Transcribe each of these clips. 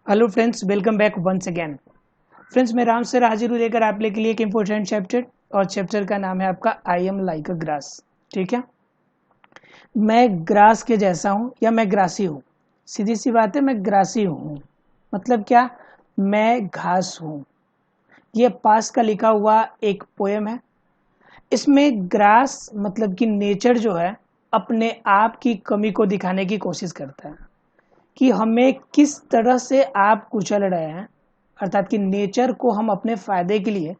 Hello friends, welcome back once again. Friends, मैं Ram sir हाजिर हूँ लेकर आप लोग के लिए एक इम्पोर्टेंट चैप्टर, और चैप्टर का नाम है आपका आई एम लाइक अ ग्रास। ठीक है, मैं ग्रास के जैसा हूँ या मैं ग्रासी हूँ। सीधी सी बात है, मैं ग्रासी हूँ मतलब क्या, मैं घास हूँ। ये पास का लिखा हुआ एक पोएम है। इसमें ग्रास मतलब कि नेचर जो है अपने आप की कमी को दिखाने की कोशिश करता है कि हमें किस तरह से आप कुचल रहे हैं, अर्थात कि नेचर को हम अपने फायदे के लिए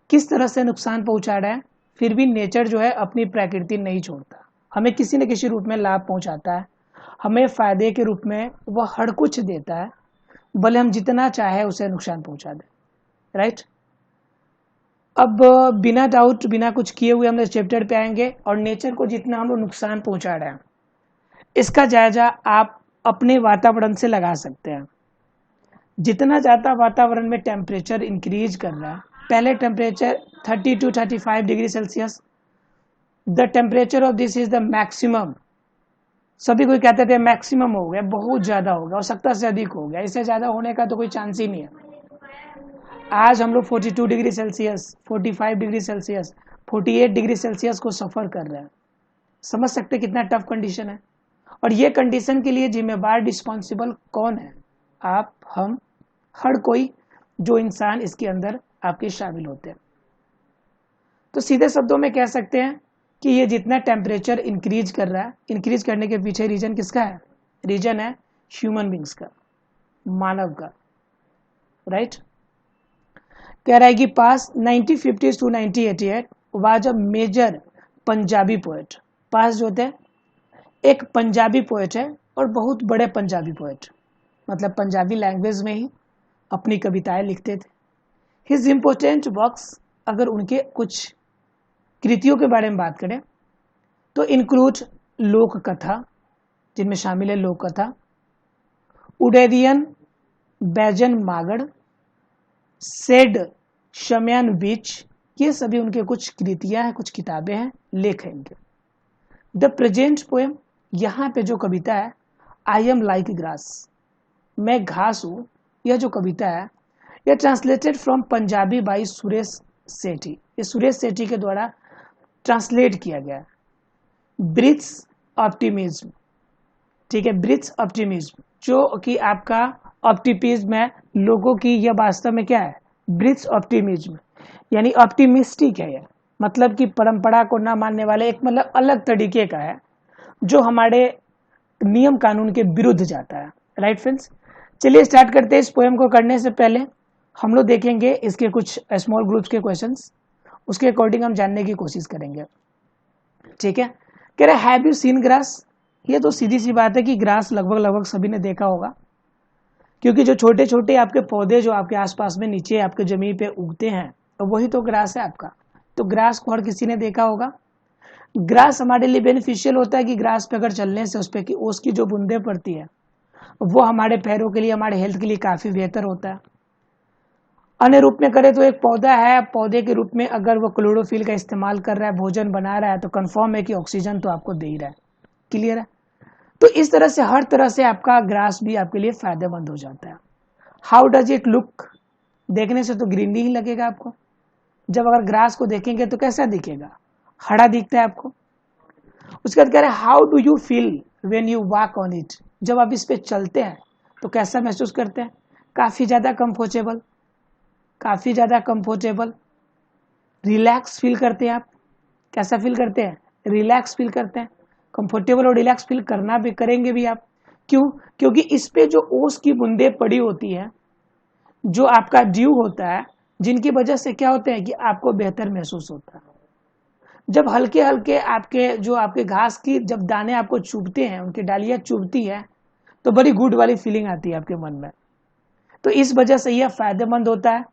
किस तरह से नुकसान पहुंचा रहे हैं। फिर भी नेचर जो है अपनी प्रकृति नहीं छोड़ता, हमें किसी न किसी रूप में लाभ पहुंचाता है, हमें फायदे के रूप में वह हर कुछ देता है, भले हम जितना चाहे उसे नुकसान पहुंचा दें। राइट। अब बिना डाउट बिना कुछ किए हुए हम इस चैप्टर पे आएंगे और नेचर को जितना हम लोग नुकसान पहुंचा रहे हैं इसका जायजा आप अपने वातावरण से लगा सकते हैं। जितना ज़्यादा वातावरण में टेम्परेचर इंक्रीज कर रहा है, पहले temperature 30 to 35 degree Celsius, the temperature of this is the maximum. सभी कोई कहते थे मैक्सिमम हो गया, बहुत ज़्यादा हो गया, आवश्यकता से अधिक हो गया, इससे ज़्यादा होने का तो कोई चांस ही नहीं है। आज हम लोग 42 degree Celsius, 45 degree Celsius, 48 degree Celsius को सफ़र कर रहे हैं। समझ सकते कितना टफ कंडीशन है। और ये कंडीशन के लिए जिम्मेवार रिस्पॉन्सिबल कौन है? आप, हम, हर कोई जो इंसान इसके अंदर आपके शामिल होते हैं। तो सीधे शब्दों में कह सकते हैं कि ये जितना टेम्परेचर इंक्रीज कर रहा है, इंक्रीज करने के पीछे रीजन किसका है? रीजन है ह्यूमन बींग्स का, मानव का। राइट। कह रहा है कि Pash 1950s to 1988 was a major Punjabi poet. Pash जो होते हैं एक पंजाबी पोएट है, और बहुत बड़े पंजाबी पोएट, मतलब पंजाबी लैंग्वेज में ही अपनी कविताएं लिखते थे। हिज इम्पोर्टेंट वर्क्स, अगर उनके कुछ कृतियों के बारे में बात करें तो इंक्लूड लोक कथा, जिनमें शामिल है लोक कथा, उडेरियन बैजन मागड़, सेड शमयान बीच। ये सभी उनके कुछ कृतियां हैं, कुछ किताबें हैं, लेख हैं इनके। द प्रेजेंट पोएम, यहाँ पे जो कविता है आई एम लाइक ग्रास, मैं घास हूँ, यह जो कविता है यह translated from Punjabi by Suresh Sethi. ये सुरेश सेठी के द्वारा ट्रांसलेट किया गया है। ब्रिथ्स ऑप्टिमिज्म, ठीक है, ब्रिथ्स ऑप्टिमिज्म जो कि आपका ऑप्टिमिज्म है लोगों की, यह वास्तव में क्या है? ब्रिथ्स ऑप्टिमिज्म, यानी ऑप्टिमिस्टिक है यह, मतलब कि परंपरा को ना मानने वाले, एक मतलब अलग तरीके का है जो हमारे नियम कानून के विरुद्ध जाता है। राइट फ्रेंड्स, चलिए स्टार्ट करते हैं। इस पोएम को करने से पहले हम लोग देखेंगे इसके कुछ स्मॉल ग्रुप्स के क्वेश्चंस, उसके अकॉर्डिंग हम जानने की कोशिश करेंगे। ठीक है, कह रहे हैव यू सीन ग्रास। ये तो सीधी सी बात है कि ग्रास लगभग लगभग सभी ने देखा होगा, क्योंकि जो छोटे छोटे आपके पौधे जो आपके आसपास में नीचे आपके जमीन पे उगते हैं, तो वही तो ग्रास है आपका। तो ग्रास को हर किसी ने देखा होगा। ग्रास हमारे लिए बेनिफिशियल होता है कि ग्रास पे अगर चलने से उस पर की उसकी जो बूंदे पड़ती है वो हमारे पैरों के लिए, हमारे हेल्थ के लिए काफ़ी बेहतर होता है। अन्य रूप में करें तो एक पौधा है, पौधे के रूप में अगर वो क्लोरोफिल का इस्तेमाल कर रहा है, भोजन बना रहा है, तो कंफर्म है कि ऑक्सीजन तो आपको दे ही रहा है। क्लियर है? तो इस तरह से हर तरह से आपका ग्रास भी आपके लिए फायदेमंद हो जाता है। How does it look? देखने से तो ग्रीनरी ही लगेगा आपको। जब अगर ग्रास को देखेंगे तो कैसा दिखेगा? हरा दिखता है आपको। उसके बाद कह रहे हैं how do you feel when you walk on it? जब आप इस पे चलते हैं तो कैसा महसूस करते हैं? काफ़ी ज़्यादा कंफर्टेबल, काफ़ी ज़्यादा कंफर्टेबल, रिलैक्स फील करते हैं आप। कैसा फील करते हैं? रिलैक्स फील करते हैं। कंफर्टेबल और रिलैक्स फील करना भी करेंगे भी आप। क्यों? क्योंकि इस पे जो ओस की बूंदें पड़ी होती हैं, जो आपका ड्यू होता है, जिनकी वजह से क्या होता है कि आपको बेहतर महसूस होता है। जब हल्के हल्के आपके जो आपके घास की जब दाने आपको चुभते हैं, उनकी डालियां चुभती हैं, तो बड़ी गुड वाली फीलिंग आती है आपके मन में। तो इस वजह से यह फायदेमंद होता है।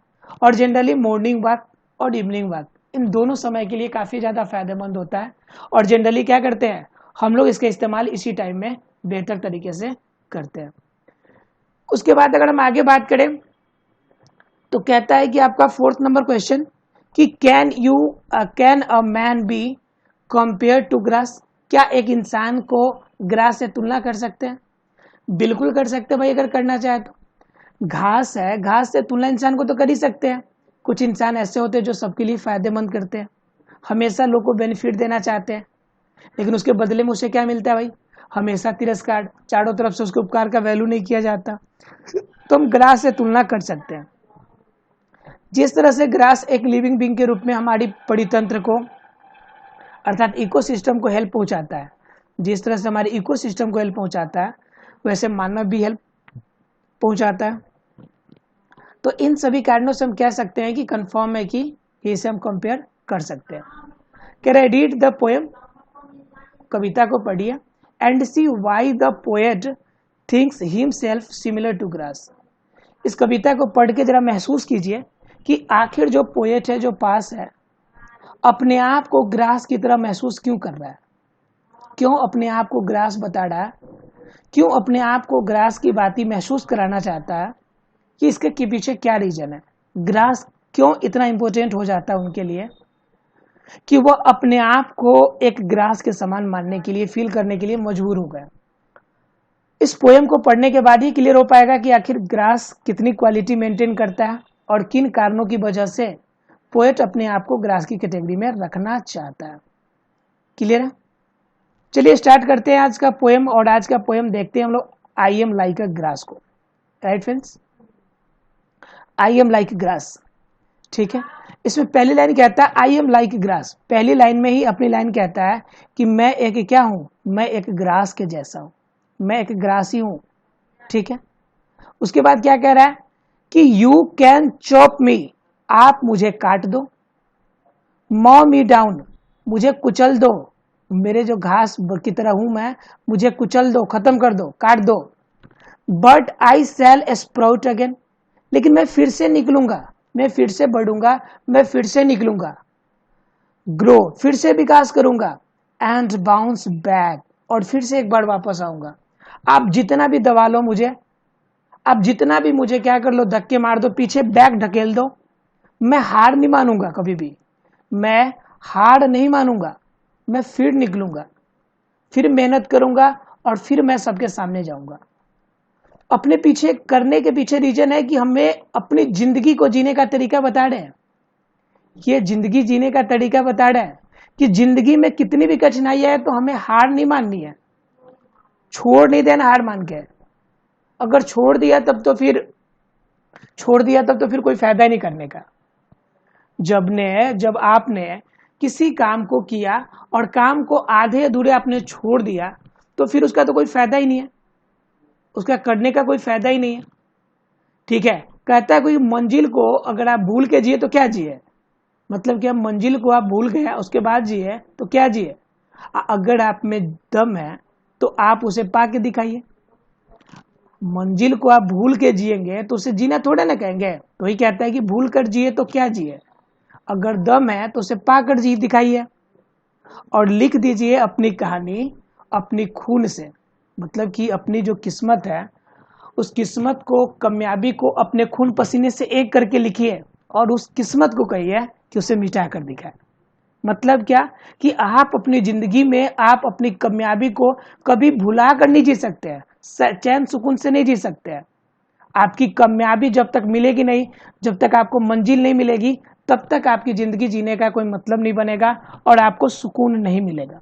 और जनरली मॉर्निंग वॉक और इवनिंग वॉक, इन दोनों समय के लिए काफ़ी ज़्यादा फायदेमंद होता है। और जनरली क्या करते हैं हम लोग, इसका इस्तेमाल इसी टाइम में बेहतर तरीके से करते हैं। उसके बाद अगर हम आगे बात करें तो कहता है कि आपका 4th नंबर क्वेश्चन कि can a man be compare to grass? क्या एक इंसान को ग्रास से तुलना कर सकते हैं? बिल्कुल कर सकते हैं भाई, अगर करना चाहे तो। घास है, घास से तुलना इंसान को तो कर ही सकते हैं। कुछ इंसान ऐसे होते हैं जो सबके लिए फायदेमंद करते हैं, हमेशा लोग को बेनिफिट देना चाहते हैं, लेकिन उसके बदले में उसे क्या मिलता है भाई? हमेशा तिरस्कार, चारों तरफ से उसके उपकार का वैल्यू नहीं किया जाता। तो हम ग्रास से तुलना कर सकते हैं। जिस तरह से ग्रास एक लिविंग बीइंग के रूप में हमारी परितंत्र को अर्थात इकोसिस्टम को हेल्प पहुंचाता है, जिस तरह से हमारे इकोसिस्टम को हेल्प पहुंचाता है, वैसे मानव भी हेल्प पहुंचाता है। तो इन सभी कारणों से हम कह सकते हैं कि कंफर्म है कि इसे हम कंपेयर कर सकते हैं। कह रहे रीड द पोएम, कविता को पढ़िए, and see why the poet thinks himself similar to grass. इस कविता को पढ़ के जरा महसूस कीजिए कि आखिर जो पोएट है, जो पास है, अपने आप को ग्रास की तरह महसूस क्यों कर रहा है, क्यों अपने आप को ग्रास बता रहा है, क्यों अपने आप को ग्रास की बातें महसूस कराना चाहता है, कि इसके पीछे क्या रीजन है, ग्रास क्यों इतना इंपॉर्टेंट हो जाता है उनके लिए कि वह अपने आप को एक ग्रास के समान मानने के लिए, फील करने के लिए मजबूर हो गए। इस पोएम को पढ़ने के बाद ही क्लियर हो पाएगा कि आखिर ग्रास कितनी क्वालिटी मेंटेन करता है और किन कारणों की वजह से पोएट अपने आप को ग्रास की कैटेगरी में रखना चाहता है। क्लियर है? चलिए स्टार्ट करते हैं आज का पोएम, और आज का पोएम देखते हैं हम लोग I am like a grass को। Right friends, I am like grass, ठीक है। इसमें पहली लाइन कहता है आई एम लाइक ग्रास। पहली लाइन में ही अपनी लाइन कहता है कि मैं एक क्या हूं, मैं एक ग्रास के जैसा हूं, मैं एक ग्रास ही हूं, ठीक है। उसके बाद क्या कह रहा है कि यू कैन चॉप मी, आप मुझे काट दो, मॉ मी डाउन, मुझे कुचल दो, मेरे जो घास की तरह हूं मैं, मुझे कुचल दो, खत्म कर दो, काट दो, but I shall sprout again, लेकिन मैं फिर से निकलूंगा, मैं फिर से बढ़ूंगा, मैं फिर से निकलूंगा, ग्रो, फिर से विकास करूंगा, एंड बाउंस बैक, और फिर से एक बार वापस आऊंगा। आप जितना भी दबा लो मुझे, आप जितना भी मुझे क्या कर लो, धक्के मार दो, पीछे बैक ढकेल दो, मैं हार नहीं मानूंगा कभी भी, मैं हार नहीं मानूंगा, मैं फिर निकलूंगा, फिर मेहनत करूंगा, और फिर मैं सबके सामने जाऊंगा। अपने पीछे करने के पीछे रीजन है कि हमें अपनी जिंदगी को जीने का तरीका बता रहे हैं। ये जिंदगी जीने का तरीका बता रहे हैं कि जिंदगी में कितनी भी कठिनाइयां है तो हमें हार नहीं माननी है, छोड़ नहीं देना हार मान के। अगर छोड़ दिया तब तो फिर कोई फायदा ही नहीं करने का। जब आपने किसी काम को किया और काम को आधे अधूरे आपने छोड़ दिया तो फिर उसका तो कोई फायदा ही नहीं है, उसका करने का कोई फायदा ही नहीं है, ठीक है। कहता है कोई मंजिल को अगर आप भूल के जिए तो क्या जिए, मतलब कि हम मंजिल को आप भूल गए उसके बाद जिए तो क्या जिए। अगर आप में दम है तो आप उसे पा के दिखाइए। मंजिल को आप भूल के जिएंगे तो उसे जीना थोड़ा ना कहेंगे। तो ही कहता है कि भूल कर जिए तो क्या जिए, अगर दम है तो उसे पा कर जी दिखाइए, और लिख दीजिए अपनी कहानी अपनी खून से, मतलब कि अपनी जो किस्मत है उस किस्मत को, कामयाबी को अपने खून पसीने से एक करके लिखिए, और उस किस्मत को कहिए कि उसे मिटा कर दिखाए। मतलब क्या कि आप अपनी जिंदगी में आप अपनी कामयाबी को कभी भुला कर नहीं जी सकते हैं, चैन सुकून से नहीं जी सकते हैं। आपकी कामयाबी जब तक मिलेगी नहीं, जब तक आपको मंजिल नहीं मिलेगी, तब तक आपकी जिंदगी जीने का कोई मतलब नहीं बनेगा और आपको सुकून नहीं मिलेगा।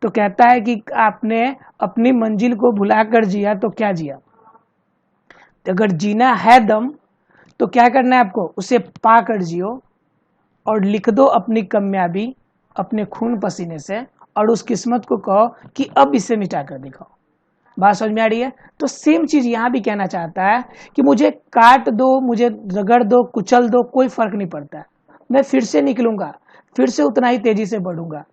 तो कहता है कि आपने अपनी मंजिल को भुला कर जिया तो क्या जिया। अगर जीना है दम तो क्या करना है आपको, उसे पा कर जियो, और लिख दो अपनी कामयाबी अपने खून पसीने से, और उस किस्मत को कहो कि अब इसे मिटा कर दिखाओ। बात समझ में आ रही है? तो सेम चीज यहां भी कहना चाहता है कि मुझे काट दो, मुझे रगड़ दो, कुचल दो, कोई फर्क नहीं पड़ता है, मैं फिर से निकलूंगा, फिर से उतना ही तेजी से बढ़ूंगा।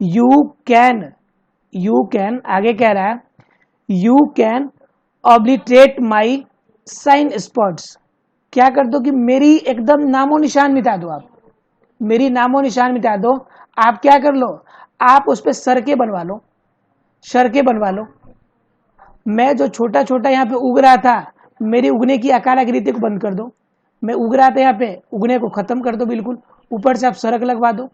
यू कैन आगे कह रहा है, you can obliterate my sign spots, क्या कर दो कि मेरी एकदम नामो निशान मिटा दो, आप मेरी नामो निशान मिटा दो। आप क्या कर लो, आप उस पर सरके बनवा लो, मैं जो छोटा छोटा यहाँ पे उग रहा था, मेरी उगने की आकार आकृति को बंद कर दो, मैं उग रहा था यहाँ पे, उगने को खत्म कर दो बिल्कुल, ऊपर से आप सड़क लगवा दो,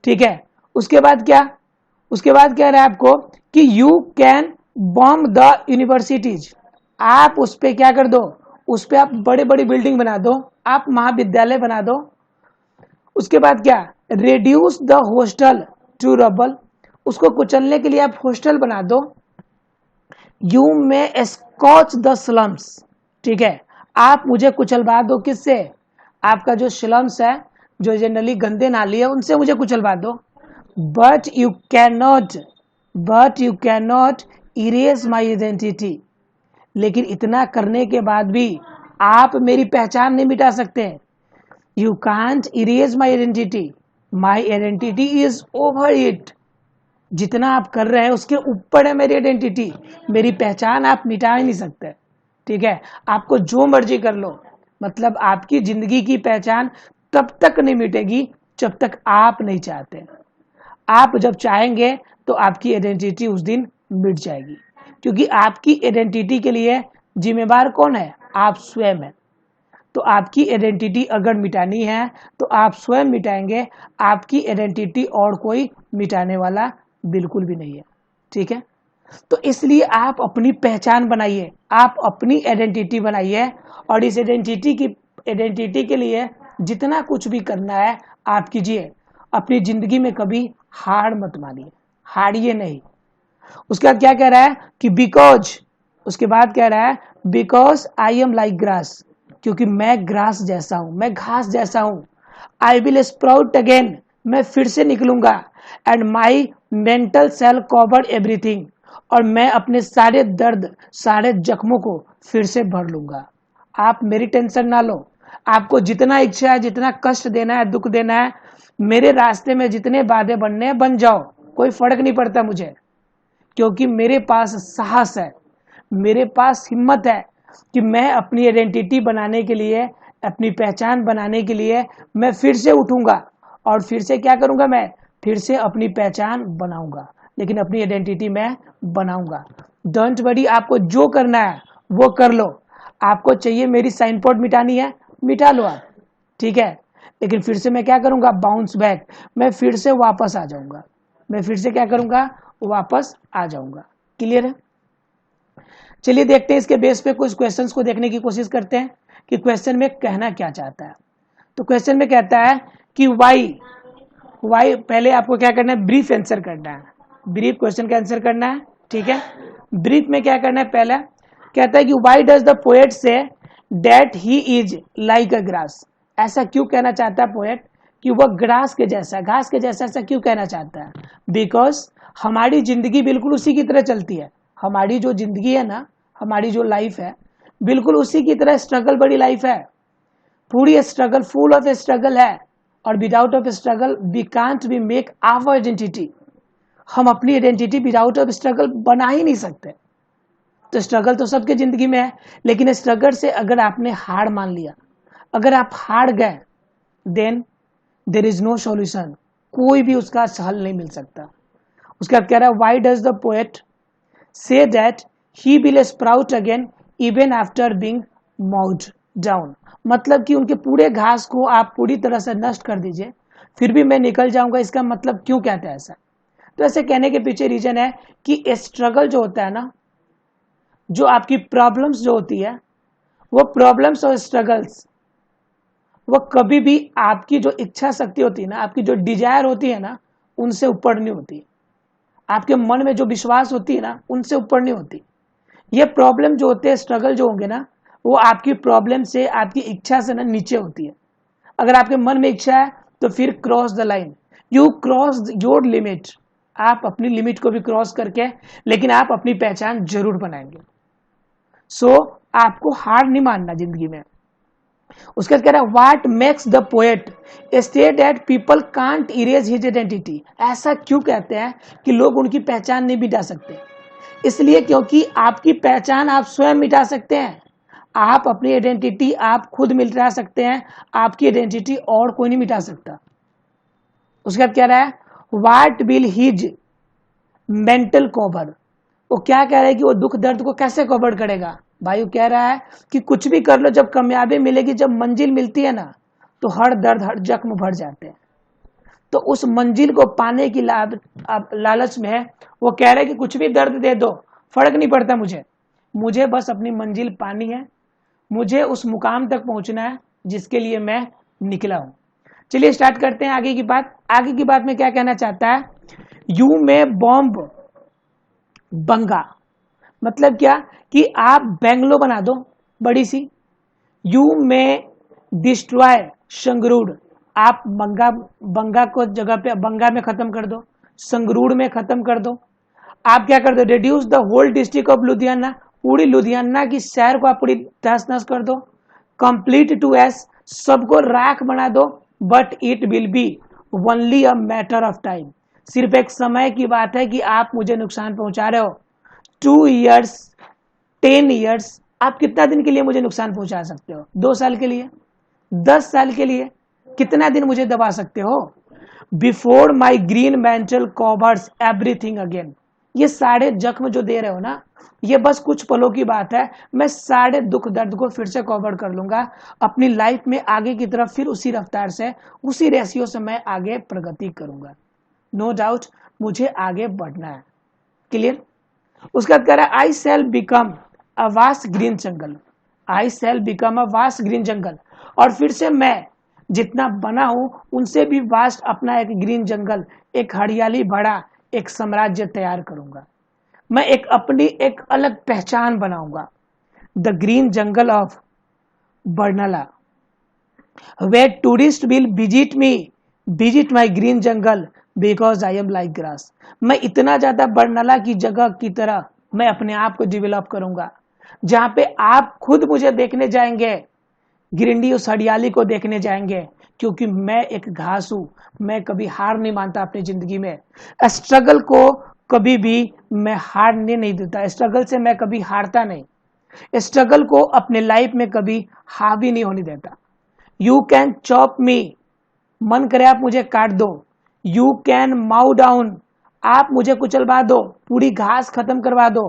ठीक है। उसके बाद कह रहा है आपको कि you can bomb the universities, आप उस पर क्या कर दो, उस पर आप बड़े बड़ी बिल्डिंग बना दो, आप महाविद्यालय बना दो। उसके बाद क्या, reduce the hostel to rubble, उसको कुचलने के लिए आप हॉस्टल बना दो। यू में स्कॉच द स्लम्स, ठीक है, आप मुझे कुचलवा दो किससे, आपका जो स्लम्स है, जो जनरली गंदे नाली है, उनसे मुझे कुचलवा दो। But you can not erase my identity, लेकिन इतना करने के बाद भी आप मेरी पहचान नहीं मिटा सकते। You can't erase my identity is over it, जितना आप कर रहे हैं उसके ऊपर है मेरी आइडेंटिटी, मेरी पहचान आप मिटा ही नहीं सकते। ठीक है, आपको जो मर्जी कर लो, मतलब आपकी जिंदगी की पहचान तब तक नहीं मिटेगी जब तक आप नहीं चाहते। आप जब चाहेंगे तो आपकी आइडेंटिटी उस दिन मिट जाएगी, क्योंकि आपकी आइडेंटिटी के लिए जिम्मेवार कौन है, आप स्वयं हैं। तो आपकी आइडेंटिटी अगर मिटानी है तो आप स्वयं मिटाएंगे, आपकी आइडेंटिटी और कोई मिटाने वाला बिल्कुल भी नहीं है। ठीक है, तो इसलिए आप अपनी पहचान बनाइए, आप अपनी आइडेंटिटी बनाइए, और इस आइडेंटिटी के लिए जितना कुछ भी करना है आप कीजिए। अपनी जिंदगी में कभी हार मत मानिए, हारिए नहीं। उसके बाद क्या कह रहा है कि उसके बाद कह रहा है because I am like grass, क्योंकि मैं ग्रास जैसा हूं, मैं घास जैसा हूं। आई विल स्प्राउट अगेन, मैं फिर से निकलूंगा। And my mental cell covered everything, और मैं अपने सारे दर्द, सारे जख्मों को फिर से भर लूंगा। आप मेरी टेंशन ना लो, आपको जितना इच्छा है, जितना कष्ट देना है, दुख देना है, मेरे रास्ते में जितने बाधे बनने हैं बन जाओ, कोई फर्क नहीं पड़ता मुझे, क्योंकि मेरे पास साहस है, मेरे पास हिम्मत है कि मैं अपनी आइडेंटिटी बनाने के लिए, अपनी पहचान बनाने के लिए मैं फिर से उठूंगा, और फिर से क्या करूंगा, मैं फिर से अपनी पहचान बनाऊंगा, लेकिन अपनी आइडेंटिटी मैं बनाऊंगा। डोंट वरी, आपको जो करना है वो कर लो। आपको चाहिए मेरी साइन पोर्ट मिटानी है, मिटा लो आप, ठीक है, लेकिन फिर से मैं क्या करूंगा, बाउंस बैक, मैं फिर से वापस आ जाऊंगा, मैं फिर से क्या करूंगा, वापस आ जाऊंगा। क्लियर है? चलिए देखते हैं इसके बेस पे कुछ क्वेश्चंस को देखने की कोशिश करते हैं कि क्वेश्चन में कहना क्या चाहता है। तो क्वेश्चन में कहता है कि वाई पहले आपको क्या करना है, ब्रीफ आंसर करना है, ब्रीफ क्वेश्चन का आंसर करना है। ठीक है, ब्रीफ में क्या करना है, पहला कहता है कि why does the poet say that he is like a grass, ऐसा क्यों कहना चाहता है पोएट कि वह ग्रास के जैसा, घास के जैसा, ऐसा क्यों कहना चाहता है? बिकॉज हमारी जिंदगी बिल्कुल उसी की तरह चलती है, हमारी जो जिंदगी है ना, हमारी जो लाइफ है बिल्कुल उसी की तरह स्ट्रगल बड़ी लाइफ है, पूरी स्ट्रगल, फुल ऑफ स्ट्रगल है, और without of struggle we can't be make our identity, हम अपनी आइडेंटिटी विदाउट ऑफ स्ट्रगल बना ही नहीं सकते। तो स्ट्रगल तो सबके जिंदगी में है, लेकिन स्ट्रगल से अगर आपने हार मान लिया, अगर आप हार गए, then there is no solution, कोई भी उसका हल नहीं मिल सकता। उसके बाद कह रहा है why does the poet say that he will sprout again even after being mowed down, मतलब कि उनके पूरे घास को आप पूरी तरह से नष्ट कर दीजिए फिर भी मैं निकल जाऊंगा, इसका मतलब क्यों कहते हैं ऐसा? तो ऐसे कहने के पीछे रीजन है कि स्ट्रगल जो होता है ना, जो आपकी प्रॉब्लम्स जो होती है, वो प्रॉब्लम्स और स्ट्रगल्स वो कभी भी आपकी जो इच्छा शक्ति होती है ना, आपकी जो डिजायर होती है ना, उनसे ऊपर नहीं होती, आपके मन में जो विश्वास होती है ना, उनसे ऊपर नहीं होती। ये प्रॉब्लम जो होते हैं, स्ट्रगल जो होंगे ना, वो आपकी प्रॉब्लम से, आपकी इच्छा से ना नीचे होती है। अगर आपके मन में इच्छा है तो फिर cross the line, you cross your limit, आप अपनी लिमिट को भी क्रॉस करके, लेकिन आप अपनी पहचान जरूर बनाएंगे। सो आपको हार नहीं मानना जिंदगी में। उसके बाद कह रहा है what makes the poet stay that people can't erase his identity, ऐसा क्यों कहते हैं कि लोग उनकी पहचान नहीं मिटा सकते? इसलिए क्योंकि आपकी पहचान आप स्वयं मिटा सकते हैं, आप अपनी आइडेंटिटी आप खुद मिटा सकते हैं, आपकी आइडेंटिटी और कोई नहीं मिटा सकता। उसके बाद कह रहा है what will his mental cover, वो क्या कह रहा है कि वो दुख दर्द को कैसे कवर करेगा? भाई वो कह रहा है कि कुछ भी कर लो, जब कामयाबी मिलेगी, जब मंजिल मिलती है ना, तो हर दर्द, हर जख्म भर जाते हैं। तो उस मंजिल को पाने की लालच में है, वो कह रहे हैं कि कुछ भी दर्द दे दो, फर्क नहीं पड़ता मुझे बस अपनी मंजिल पानी है, मुझे उस मुकाम तक पहुंचना है जिसके लिए मैं निकला हूं। चलिए स्टार्ट करते हैं आगे की बात। आगे की बात में क्या कहना चाहता है, यू में बॉम्ब बंगा, मतलब क्या कि आप बेंगलो बना दो बड़ी सी। यू में डिस्ट्रॉय संगरूर, आप बंगा को जगह पे बंगा में खत्म कर दो, संगरूर में खत्म कर दो। आप क्या कर दो, reduce the whole district of Ludhiana, पूरी लुधियाना की शहर को आप पूरी तहस नहस कर दो। कंप्लीट टू एस, सबको राख बना दो। But it will be only a matter of time, सिर्फ एक समय की बात है कि आप मुझे नुकसान पहुंचा रहे हो। 2 ईयर्स, 10 ईयर्स, आप कितना दिन के लिए मुझे नुकसान पहुंचा सकते हो? 2 साल के लिए, 10 साल के लिए, कितना दिन मुझे दबा सकते हो? Before my green mental covers everything again, ये सारे जख्म जो दे रहे हो ना, ये बस कुछ पलों की बात है। मैं सारे दुख दर्द को फिर से कवर कर लूंगा अपनी लाइफ में आगे की तरफ, फिर उसी रफ्तार से, उसी रेशियो से मैं आगे प्रगति करूंगा। नो डाउट मुझे आगे बढ़ना है। क्लियर? उसके बाद कह रहा है I shall become a vast green jungle, I shall become a vast green jungle, और फिर से मैं जितना बना हूं उनसे भी वास्ट अपना एक ग्रीन जंगल, एक हरियाली भरा एक साम्राज्य तैयार करूंगा। मैं एक अपनी एक अलग पहचान बनाऊंगा। The green jungle of Barnala, where tourist will visit me, visit my green jungle because I am like grass. मैं इतना ज्यादा बर्नाला की जगह की तरह मैं अपने आप को डेवलप करूंगा, जहां पे आप खुद मुझे देखने जाएंगे, गिरिंडी उस हरियाली को देखने जाएंगे, क्योंकि मैं एक घास हूं। मैं कभी हार नहीं मानता अपनी जिंदगी में, स्ट्रगल को कभी भी मैं हारने नहीं देता, स्ट्रगल से मैं कभी हारता नहीं, स्ट्रगल को अपने लाइफ में कभी हावी नहीं होने देता। यू कैन चॉप मी, मन करे आप मुझे काट दो। यू कैन माउ डाउन, आप मुझे कुचलवा दो, पूरी घास खत्म करवा दो।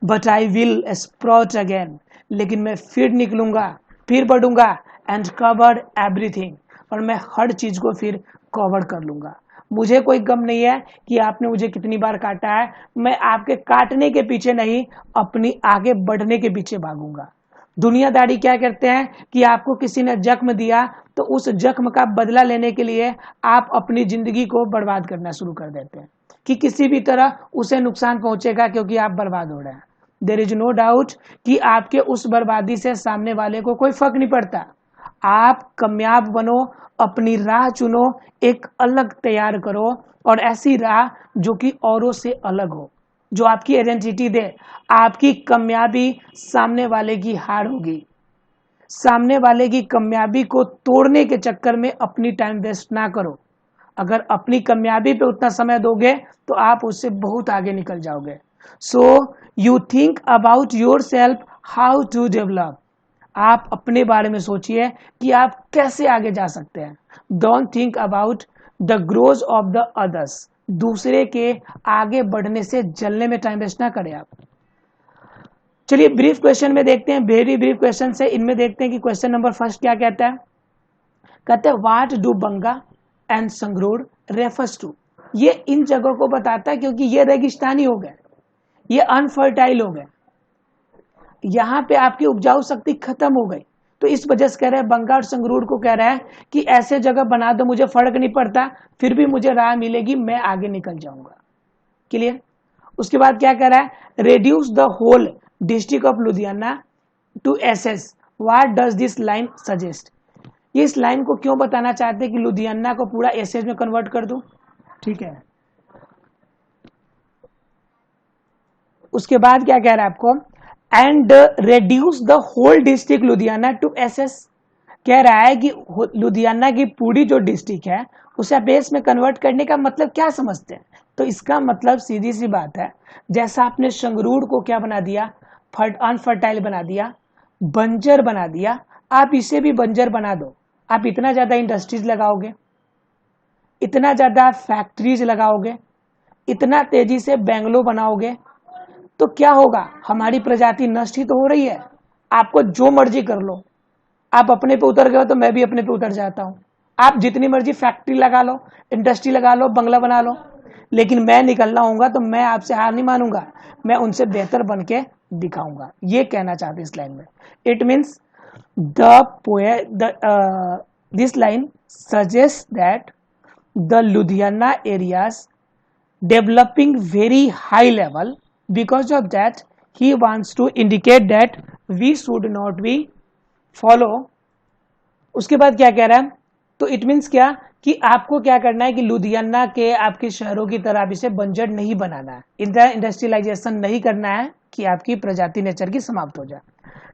But I will sprout again, लेकिन मैं फिर निकलूंगा, फिर बढ़ूंगा, एंड कवर एवरीथिंग, और मैं हर चीज को फिर कवर कर लूंगा। मुझे कोई गम नहीं है कि आपने मुझे कितनी बार काटा है, मैं आपके काटने के पीछे नहीं, अपनी आगे बढ़ने के पीछे भागूंगा। दुनियादारी क्या करते हैं कि आपको किसी ने जख्म दिया तो उस जख्म का बदला लेने के लिए आप अपनी जिंदगी को बर्बाद करना शुरू कर देते हैं कि किसी भी तरह उसे नुकसान पहुंचेगा क्योंकि आप बर्बाद हो रहे हैं। देयर इज नो डाउट कि आपके उस बर्बादी से सामने वाले को कोई फर्क नहीं पड़ता। आप कामयाब बनो, अपनी राह चुनो, एक अलग तैयार करो, और ऐसी राह जो कि औरों से अलग हो, जो आपकी आइडेंटिटी दे। आपकी कामयाबी सामने वाले की हार होगी। सामने वाले की कामयाबी को तोड़ने के चक्कर में अपनी टाइम वेस्ट ना करो। अगर अपनी कामयाबी पे उतना समय दोगे तो आप उससे बहुत आगे निकल जाओगे। So you think about yourself how to develop, आप अपने बारे में सोचिए कि आप कैसे आगे जा सकते हैं। Don't think about the growth of the others, दूसरे के आगे बढ़ने से जलने में टाइम वेस्ट ना करें आप। चलिए ब्रीफ क्वेश्चन में देखते हैं, वेरी ब्रीफ क्वेश्चन से इनमें देखते हैं कि क्वेश्चन नंबर फर्स्ट क्या कहता है। कहते हैं what do Banga and Sangrur refers to. ये इन जगहों को बताता है क्योंकि ये रेगिस्तानी हो गए, ये अनफर्टाइल हो गए, यहाँ पे आपकी उपजाऊ शक्ति खत्म हो गई। तो इस वजह से कह रहे हैं, बंगा और संगरूर को कह रहा है कि ऐसे जगह बना दो, मुझे फर्क नहीं पड़ता, फिर भी मुझे राह मिलेगी, मैं आगे निकल जाऊंगा। क्लियर? उसके बाद क्या कह रहा है, reduce the whole district of Ludhiana to ashes, what does this line suggest. ये इस लाइन को क्यों बताना चाहते हैं कि लुधियाना को पूरा एसएस में कन्वर्ट कर दूं? ठीक है। उसके बाद क्या कह रहा है आपको, and reduce the whole district Ludhiana to ashes. कह रहा है कि लुधियाना की पूरी जो डिस्ट्रिक्ट है उसे आप एस में कन्वर्ट करने का मतलब क्या समझते हैं? तो इसका मतलब सीधी सी बात है, जैसा आपने संगरूर को क्या बना दिया, अनफर्टाइल बना दिया, बंजर बना दिया, आप इसे भी बंजर बना दो। आप इतना ज्यादा इंडस्ट्रीज लगाओगे, इतना ज्यादा फैक्ट्रीज लगाओगे, इतना तेजी से बेंगलो बनाओगे, तो क्या होगा, हमारी प्रजाति नष्ट ही तो हो रही है। आपको जो मर्जी कर लो, आप अपने पे उतर गए तो मैं भी अपने पे उतर जाता हूं। आप जितनी मर्जी फैक्ट्री लगा लो, इंडस्ट्री लगा लो, बंगला बना लो, लेकिन मैं निकलना होगा तो मैं आपसे हार नहीं मानूंगा, मैं उनसे बेहतर बन के दिखाऊंगा, ये कहना चाहते इस लाइन में। It means this line suggest that the Ludhiana areas developing very high level, because of that he wants to indicate that we should not be follow। उसके बाद क्या कह रहा है, तो इट मीन्स क्या कि आपको क्या करना है कि लुधियाना के आपके शहरों की तरह इसे बंजर नहीं बनाना है, इंडस्ट्रियलाइजेशन नहीं करना है कि आपकी प्रजाति नेचर की समाप्त हो जाए।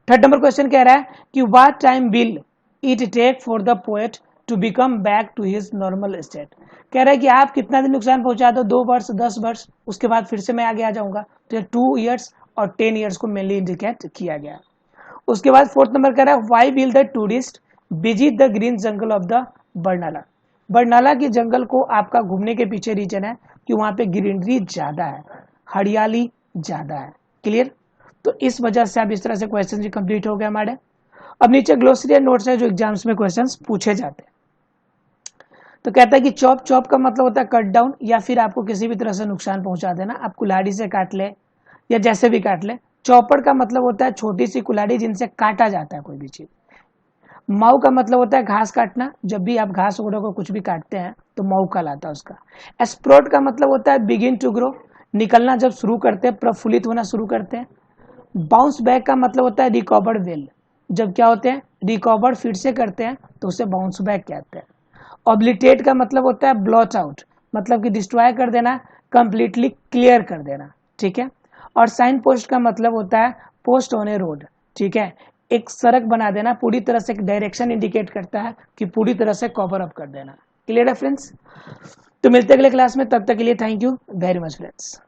थर्ड नंबर क्वेश्चन कह रहा है कि what time will it take for the poet to become back to his normal state. कह रहा है कि आप कितना दिन नुकसान पहुंचा दो, 2 वर्ष, 10 वर्ष, उसके बाद फिर से मैं आगे आ जाऊंगा। तो ये 2 ईयर्स और 10 ईयर्स को मेनली इंडिकेट किया गया। उसके बाद फोर्थ नंबर कह रहा है why will the tourist visit the green jungle of the Barnala. Barnala के जंगल को आपका घूमने के पीछे रीजन है कि वहां पे ग्रीनरी ज्यादा है, हरियाली ज्यादा है। क्लियर? तो इस वजह से अब इस तरह से क्वेश्चन कंप्लीट हो गए हमारे। अब नीचे ग्लोसरी नोट्स है जो एग्जाम्स में क्वेश्चंस पूछे जाते हैं। तो कहता है कि चॉप, चॉप का मतलब होता है कट डाउन या फिर आपको किसी भी तरह से नुकसान पहुंचा देना, आप कुल्हाड़ी से काट ले या जैसे भी काट ले। चॉपर का मतलब होता है छोटी सी कुल्हाड़ी जिनसे काटा जाता है कोई भी चीज। माऊ का मतलब होता है घास काटना, जब भी आप घास वगैरह को कुछ भी काटते हैं तो माऊ कहलाता है उसका। स्प्रोट का मतलब होता है बिगिन टू ग्रो, निकलना जब शुरू करते हैं, प्रफुल्लित होना शुरू करते हैं। बाउंस बैक का मतलब होता है रिकवर्ड वेल, जब क्या होते हैं रिकवर फिर से करते हैं तो उसे बाउंस बैक कहते हैं। ऑब्लिटेट का मतलब होता है ब्लॉट आउट, मतलब कि डिस्ट्रॉय कर देना, कंप्लीटली क्लियर कर देना। ठीक है? और साइन पोस्ट का मतलब होता है पोस्ट ऑन ए रोड। ठीक है? एक सड़क बना देना, पूरी तरह से एक डायरेक्शन इंडिकेट करता है कि पूरी तरह से कवर अप कर देना। क्लियर है फ्रेंड्स? तो मिलते हैं अगले क्लास में, तब तक के लिए thank you very much friends.